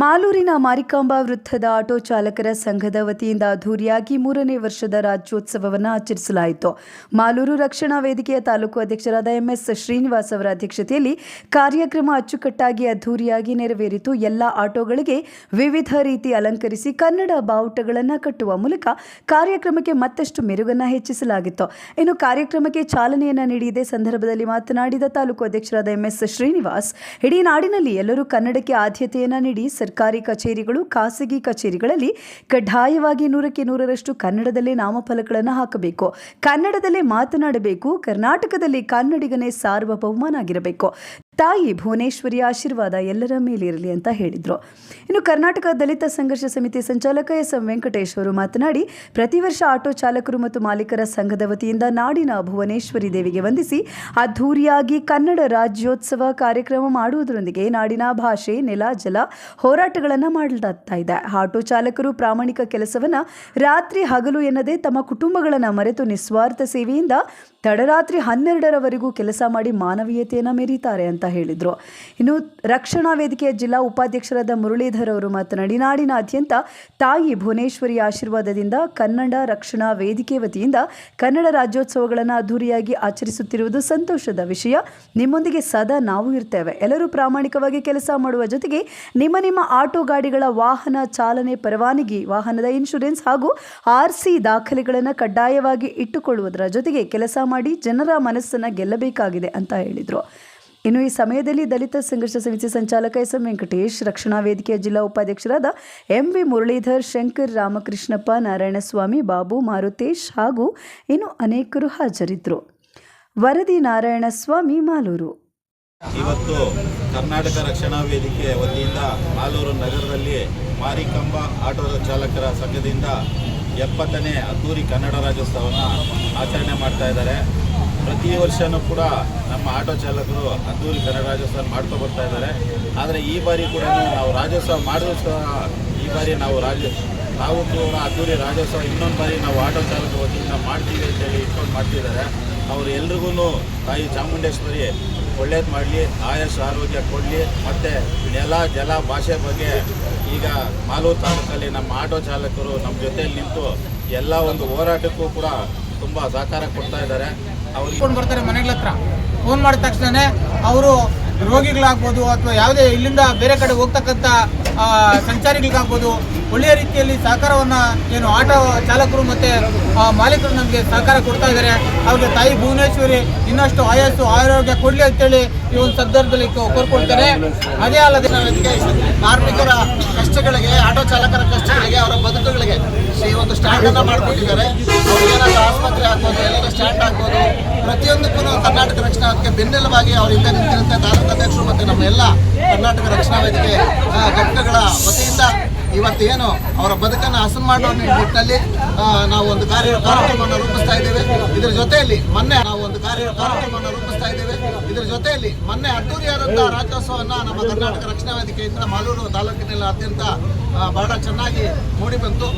ಮಾಲೂರಿನ ಮಾರಿಕಾಂಬಾ ವೃತ್ತದ ಆಟೋ ಚಾಲಕರ ಸಂಘದ ವತಿಯಿಂದ ಅದ್ದೂರಿಯಾಗಿ 3ನೇ ವರ್ಷದ ರಾಜ್ಯೋತ್ಸವವನ್ನು ಆಚರಿಸಲಾಯಿತು. ಮಾಲೂರು ರಕ್ಷಣಾ ವೇದಿಕೆಯ ತಾಲೂಕು ಅಧ್ಯಕ್ಷರಾದ MS ಶ್ರೀನಿವಾಸ್ ಅವರ ಅಧ್ಯಕ್ಷತೆಯಲ್ಲಿ ಕಾರ್ಯಕ್ರಮ ಅಚ್ಚುಕಟ್ಟಾಗಿ ಅದ್ದೂರಿಯಾಗಿ ನೆರವೇರಿತು. ಎಲ್ಲ ಆಟೋಗಳಿಗೆ ವಿವಿಧ ರೀತಿ ಅಲಂಕರಿಸಿ ಕನ್ನಡ ಬಾವುಟಗಳನ್ನು ಕಟ್ಟುವ ಮೂಲಕ ಕಾರ್ಯಕ್ರಮಕ್ಕೆ ಮತ್ತಷ್ಟು ಮೆರುಗನ್ನು ಹೆಚ್ಚಿಸಲಾಗಿತ್ತು. ಇನ್ನು ಕಾರ್ಯಕ್ರಮಕ್ಕೆ ಚಾಲನೆಯನ್ನು ನೀಡಿದ ಸಂದರ್ಭದಲ್ಲಿ ಮಾತನಾಡಿದ ತಾಲೂಕು ಅಧ್ಯಕ್ಷರಾದ MS ಶ್ರೀನಿವಾಸ್, ಇಡೀ ನಾಡಿನಲ್ಲಿ ಎಲ್ಲರೂ ಕನ್ನಡಕ್ಕೆ ಆದ್ಯತೆಯನ್ನು ನೀಡಿ ಸರ್ಕಾರಿ ಕಚೇರಿಗಳು, ಖಾಸಗಿ ಕಚೇರಿಗಳಲ್ಲಿ ಕಡ್ಡಾಯವಾಗಿ 100ಕ್ಕೆ 100ರಷ್ಟು ಕನ್ನಡದಲ್ಲೇ ನಾಮಫಲಕಗಳನ್ನು ಹಾಕಬೇಕು, ಕನ್ನಡದಲ್ಲೇ ಮಾತನಾಡಬೇಕು, ಕರ್ನಾಟಕದಲ್ಲಿ ಕನ್ನಡಿಗನೇ ಸಾರ್ವಭೌಮನಾಗಿರಬೇಕು, ತಾಯಿ ಭುವನೇಶ್ವರಿಯ ಆಶೀರ್ವಾದ ಎಲ್ಲರ ಮೇಲಿರಲಿ ಅಂತ ಹೇಳಿದರು. ಇನ್ನು ಕರ್ನಾಟಕ ದಲಿತ ಸಂಘರ್ಷ ಸಮಿತಿ ಸಂಚಾಲಕ SM ವೆಂಕಟೇಶ್ ಅವರು ಮಾತನಾಡಿ, ಪ್ರತಿ ವರ್ಷ ಆಟೋ ಚಾಲಕರು ಮತ್ತು ಮಾಲೀಕರ ಸಂಘದ ವತಿಯಿಂದ ನಾಡಿನ ಭುವನೇಶ್ವರಿ ದೇವಿಗೆ ವಂದಿಸಿ ಅದ್ದೂರಿಯಾಗಿ ಕನ್ನಡ ರಾಜ್ಯೋತ್ಸವ ಕಾರ್ಯಕ್ರಮ ಮಾಡುವುದರೊಂದಿಗೆ ನಾಡಿನ ಭಾಷೆ, ನೆಲ, ಜಲ ಹೋರಾಟಗಳನ್ನು ಮಾಡಲಾಗ್ತಾ ಇದೆ. ಆಟೋ ಚಾಲಕರು ಪ್ರಾಮಾಣಿಕ ಕೆಲಸವನ್ನು ರಾತ್ರಿ ಹಗಲು ಎನ್ನದೇ ತಮ್ಮ ಕುಟುಂಬಗಳನ್ನು ಮರೆತು ನಿಸ್ವಾರ್ಥ ಸೇವೆಯಿಂದ ತಡರಾತ್ರಿ 12ರವರೆಗೂ ಕೆಲಸ ಮಾಡಿ ಮಾನವೀಯತೆಯನ್ನು ಮೆರೀತಾರೆ ಅಂತ ಹೇಳಿದರು. ಇನ್ನು ರಕ್ಷಣಾ ವೇದಿಕೆಯ ಜಿಲ್ಲಾ ಉಪಾಧ್ಯಕ್ಷರಾದ ಮುರಳೀಧರ್ ಅವರು ಮಾತನಾಡಿ, ನಾಡಿನಾದ್ಯಂತ ತಾಯಿ ಭುವನೇಶ್ವರಿ ಆಶೀರ್ವಾದದಿಂದ ಕನ್ನಡ ರಕ್ಷಣಾ ವೇದಿಕೆ ವತಿಯಿಂದ ಕನ್ನಡ ರಾಜ್ಯೋತ್ಸವಗಳನ್ನು ಅದ್ದೂರಿಯಾಗಿ ಆಚರಿಸುತ್ತಿರುವುದು ಸಂತೋಷದ ವಿಷಯ. ನಿಮ್ಮೊಂದಿಗೆ ಸದಾ ನಾವು ಇರ್ತೇವೆ. ಎಲ್ಲರೂ ಪ್ರಾಮಾಣಿಕವಾಗಿ ಕೆಲಸ ಮಾಡುವ ಜೊತೆಗೆ ನಿಮ್ಮ ಆಟೋ ಗಾಡಿಗಳ ವಾಹನ ಚಾಲನೆ ಪರವಾನಗಿ, ವಾಹನದ ಇನ್ಶೂರೆನ್ಸ್ ಹಾಗೂ RC ದಾಖಲೆಗಳನ್ನು ಕಡ್ಡಾಯವಾಗಿ ಇಟ್ಟುಕೊಳ್ಳುವುದರ ಜೊತೆಗೆ ಕೆಲಸ ಮಾಡಿ ಜನರ ಮನಸ್ಸನ್ನು ಗೆಲ್ಲಬೇಕಾಗಿದೆ ಅಂತ ಹೇಳಿದರು. ಇನ್ನು ಈ ಸಮಯದಲ್ಲಿ ದಲಿತ ಸಂಘರ್ಷ ಸಮಿತಿ ಸಂಚಾಲಕ SM ವೆಂಕಟೇಶ್, ರಕ್ಷಣಾ ವೇದಿಕೆಯ ಜಿಲ್ಲಾ ಉಪಾಧ್ಯಕ್ಷರಾದ MV ಮುರಳೀಧರ್, ಶಂಕರ್, ರಾಮಕೃಷ್ಣಪ್ಪ, ನಾರಾಯಣಸ್ವಾಮಿ, ಬಾಬು, ಮಾರುತೇಶ್ ಹಾಗೂ ಇನ್ನು ಅನೇಕರು ಹಾಜರಿದ್ದರು. ವರದಿ ನಾರಾಯಣಸ್ವಾಮಿ, ಮಾಲೂರು. ಇವತ್ತು ಕರ್ನಾಟಕ ರಕ್ಷಣಾ ವೇದಿಕೆ ವತಿಯಿಂದ ಮಾಲೂರು ನಗರದಲ್ಲಿ ಮಾರಿಕಾಂಬಾ ಆಟೋ ಚಾಲಕರ ಸಂಘದಿಂದ 70ನೇ ಅದ್ದೂರಿ ಕನ್ನಡ ರಾಜ್ಯೋತ್ಸವವನ್ನು ಆಚರಣೆ ಮಾಡ್ತಾ ಇದ್ದಾರೆ. ಪ್ರತಿ ವರ್ಷವೂ ಕೂಡ ನಮ್ಮ ಆಟೋ ಚಾಲಕರು ಅದ್ದೂರಿ ಕನ್ನಡ ರಾಜ್ಯೋತ್ಸವ ಮಾಡ್ಕೊ ಬರ್ತಾ ಇದ್ದಾರೆ. ಆದರೆ ಈ ಬಾರಿ ಕೂಡ ನಾವು ರಾಜ್ಯೋತ್ಸವ ಮಾಡಿದ್ರು ಈ ಬಾರಿ ನಾವು ಕೂಡ ಅದ್ದೂರಿ ರಾಜ್ಯೋತ್ಸವ ಇನ್ನೊಂದು ಬಾರಿ ನಾವು ಆಟೋ ಚಾಲಕರ ವತಿಯಿಂದ ಮಾಡ್ತೀವಿ ಅಂತೇಳಿ ಇಟ್ಕೊಂಡು ಮಾಡ್ತಿದ್ದಾರೆ. ಅವರು ಎಲ್ರಿಗೂ ತಾಯಿ ಚಾಮುಂಡೇಶ್ವರಿ ಒಳ್ಳೇದು ಮಾಡಲಿ, ಆಯುಷ್ ಆರೋಗ್ಯ ಕೊಡಲಿ. ಮತ್ತು ನೆಲ, ಜಲ, ಭಾಷೆ ಬಗ್ಗೆ ಈಗ ಮಾಲೂರು ತಾಲೂಕಲ್ಲಿ ನಮ್ಮ ಆಟೋ ಚಾಲಕರು ನಮ್ಮ ಜೊತೆಯಲ್ಲಿ ನಿಂತು ಎಲ್ಲ ಒಂದು ಹೋರಾಟಕ್ಕೂ ಕೂಡ ತುಂಬ ಸಹಕಾರ ಕೊಡ್ತಾ ಇದ್ದಾರೆ. ಅವ್ರು ಇಟ್ಕೊಂಡು ಬರ್ತಾರೆ ಮನೆಗಳ ಹತ್ರ. ಫೋನ್ ಮಾಡಿದ ತಕ್ಷಣ ಅವರು ರೋಗಿಗಳಾಗ್ಬೋದು ಅಥವಾ ಯಾವುದೇ ಇಲ್ಲಿಂದ ಬೇರೆ ಕಡೆ ಹೋಗ್ತಕ್ಕಂಥ ಸಂಚಾರಿಗಳಿಗಾಗ್ಬೋದು ಒಳ್ಳೆಯ ರೀತಿಯಲ್ಲಿ ಸಹಕಾರವನ್ನು ಏನು ಆಟೋ ಚಾಲಕರು ಮತ್ತು ಮಾಲೀಕರು ನಮಗೆ ಸಹಕಾರ ಕೊಡ್ತಾ ಇದ್ದಾರೆ. ಅವ್ರಿಗೆ ತಾಯಿ ಭುವನೇಶ್ವರಿ ಇನ್ನಷ್ಟು ಆಯಸ್ಸು ಆರೋಗ್ಯ ಕೊಡಲಿ ಅಂತೇಳಿ ಈ ಒಂದು ಸಂದರ್ಭದಲ್ಲಿ ಕೋರ್ಕೊಳ್ತಾರೆ. ಅದೇ ಅಲ್ಲದೆ ಕಾರ್ಮಿಕರ ಕಷ್ಟಗಳಿಗೆ, ಆಟೋ ಚಾಲಕರ ಕಷ್ಟಗಳಿಗೆ, ಅವರ ಬದುಕುಗಳಿಗೆ ಈ ಒಂದು ಸ್ಟ್ಯಾಂಡನ್ನು ಮಾಡಿಕೊಟ್ಟಿದ್ದಾರೆ. ಏನಾದರೂ ಆಸ್ಪತ್ರೆ ಆಗ್ಬೋದು, ಎಲ್ಲರ ಸ್ಟ್ಯಾಂಡ್ ಆಗ್ಬೋದು, ಪ್ರತಿಯೊಂದಕ್ಕೂ ಕರ್ನಾಟಕ ರಕ್ಷಣಾ ವೇದಿಕೆ ಬೆನ್ನೆಲುಬಾಗಿ ಅವ್ರ ಹಿಂದೆ ನಿಂತಿರುತ್ತೆ. ತಾಲೂಕು ಅಧ್ಯಕ್ಷರು ಮತ್ತು ನಮ್ಮ ಎಲ್ಲ ಕರ್ನಾಟಕ ರಕ್ಷಣಾ ವೇದಿಕೆ ಘಟಕಗಳ ವತಿಯಿಂದ ಇವತ್ತೇನು ಅವರ ಬದುಕನ್ನು ಹಸನು ಮಾಡುವ ನಿಟ್ಟಿನಲ್ಲಿ ನಾವು ಒಂದು ಕಾರ್ಯಕ್ರಮವನ್ನು ರೂಪಿಸ್ತಾ ಇದ್ದೇವೆ. ಇದರ ಜೊತೆಯಲ್ಲಿ ಮೊನ್ನೆ ಅದ್ದೂರಿಯಾದಂಥ ರಾಜ್ಯೋತ್ಸವವನ್ನು ನಮ್ಮ ಕರ್ನಾಟಕ ರಕ್ಷಣಾ ವೇದಿಕೆಯಿಂದ ಮಾಲೂರು ತಾಲೂಕಿನಲ್ಲಿ ಅತ್ಯಂತ ಬಹಳ ಚೆನ್ನಾಗಿ ಮೂಡಿ ಬಂತು.